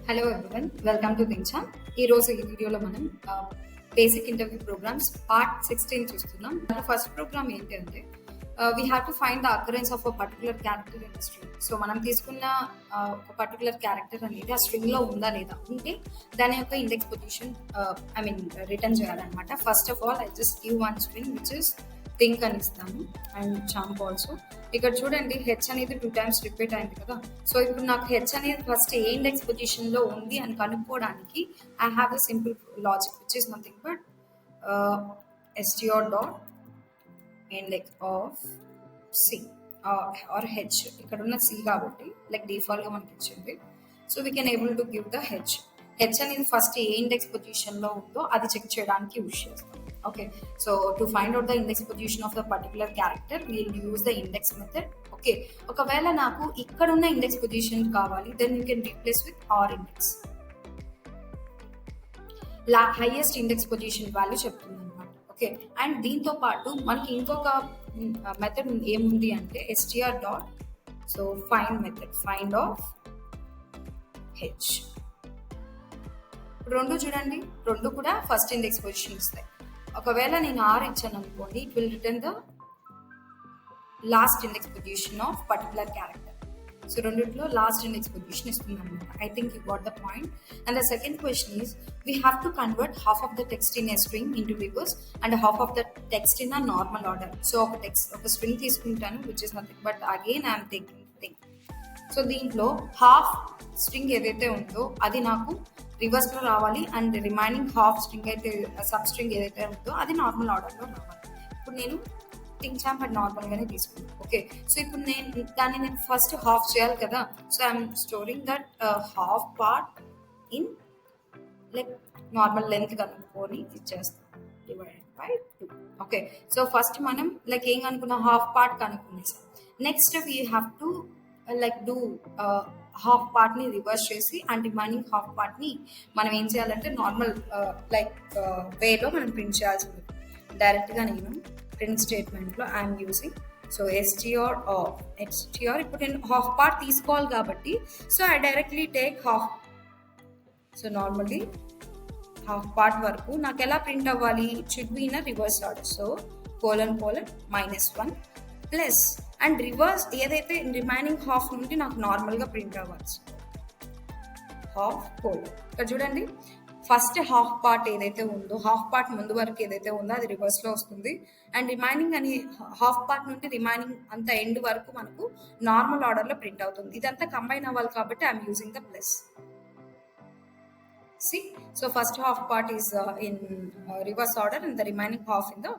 Hello everyone, welcome to దించా. ఈరోజు ఈ వీడియోలో మనం బేసిక్ ఇంటర్వ్యూ ప్రోగ్రామ్స్ పార్ట్ 16 చూస్తున్నాం. ఫస్ట్ ప్రోగ్రామ్ ఏంటి అంటే we have to find the occurrence of a particular character in string. So మనం తీసుకున్న ఒక పర్టికులర్ క్యారెక్టర్ అనేది ఆ స్ట్రింగ్ లో ఉందా లేదా, ఉంటే దాని యొక్క ఇండెక్స్ పొజిషన్ రిటర్న్ చేయాలన్నమాట. First of all I just give one string which is think అని ఇస్తాను అండ్ చాంప్ ఆల్సో. ఇక్కడ చూడండి, హెచ్ అనేది 2 times రిపీట్ అయింది కదా. సో ఇప్పుడు నాకు హెచ్ అనేది ఫస్ట్ ఏ ఇండెక్స్ పొజిషన్ లో ఉంది అని కనుక్కోవడానికి I have a simple logic which is nothing but str dot index of C R H. ఇక్కడ ఉన్న సి కాబట్టి లైక్ డిఫాల్ట్ గా మనకి ఇచ్చింది. So we can able to give the H. H అనేది ఫస్ట్ ఏ ఇండెక్స్ పొజిషన్ లో ఉందో అది చెక్ చేయడానికి యూజ్ చేస్తాం. Okay, so to find out the index position of the particular character we'll use the index method. Okay, ఒకవేళ నాకు ఇక్కడ ఉన్న ఇండెక్స్ పొజిషన్ కావాలి, then you can replace with r index. Highest index position value చెప్తుంది అనమాట. Okay, and దీంతో పాటు మనకి ఇంకొక మెథడ్ ఏముంది అంటే str dot so find method find of H. రెండు చూడండి, రెండు కూడా ఫస్ట్ ఇండెక్స్ పొజిషన్ ఇస్తాయి. ఒకవేళ నేను ఆర్ ఇచ్చాను అనుకోండి, it will return the last index position of particular character. So రెండిట్లో లాస్ట్ ఇండెక్స్ పొజిషన్ ఇస్తుంది అనమాట. I think you got the point. And the second question is we have to convert half of the text in a string into reverse and half of the text in a normal order. So ఒక string తీసుకుంటాను which is nothing but again I'm taking thing. So దీంట్లో half string ఏదైతే ఉందో అది నాకు reverse లో రావాలి and remaining half string అయితే సబ్ స్ట్రింగ్ ఏదైతే ఉందో అది నార్మల్ ఆర్డర్ లో రావాలి. ఇప్పుడు నేను థింక్ చాంప్ అది నార్మల్ గానే తీసుకున్నాను. ఓకే, సో ఇప్పుడు నేను ఫస్ట్ హాఫ్ చేయాలి కదా. So I'm storing that half part in like normal length కనుక్కొని ఇచ్చేస్తాం divided by 2. Okay, so first మనం లైక్ ఏం కనుక్కున్నాం, హాఫ్ పార్ట్ కనుక్కునేసాం. Next we have to like do half part ని రివర్స్ చేసి అండ్ రిమైనింగ్ హాఫ్ పార్ట్ ని మనం ఏం చేయాలంటే నార్మల్ లైక్ వేలో మనం ప్రింట్ చేయాల్సింది. డైరెక్ట్ గా నేను ప్రింట్ స్టేట్మెంట్ లో ఐఎమ్ యూజింగ్ సో str. ఇప్పుడు నేను హాఫ్ పార్ట్ తీసుకోవాలి కాబట్టి so I directly take half. So normally half part వరకు నాకు ఎలా ప్రింట్ అవ్వాలి, it should be in a reverse order. So ::(-1) plus and reverse ఏదైతే రిమైనింగ్ హాఫ్ నుండి నాకు నార్మల్గా ప్రింట్ అవ్వాలి హాఫ్ కోలన్. ఇక్కడ చూడండి, ఫస్ట్ హాఫ్ పార్ట్ ఏదైతే ఉందో హాఫ్ పార్ట్ ముందు వరకు ఏదైతే ఉందో అది రివర్స్ లో వస్తుంది అండ్ రిమైనింగ్ అని హాఫ్ పార్ట్ నుండి రిమైనింగ్ అంత ఎండ్ వరకు మనకు నార్మల్ ఆర్డర్ లో ప్రింట్ అవుతుంది. ఇదంతా కంబైన్ అవ్వాలి కాబట్టి I'm using the plus. See, so first half part is in reverse order and the remaining half in the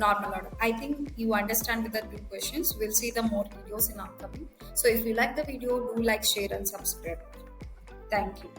normal order. I think you understand with the 2 questions. We'll see the more videos in upcoming. So if you like the video, do like, share and subscribe. Thank you.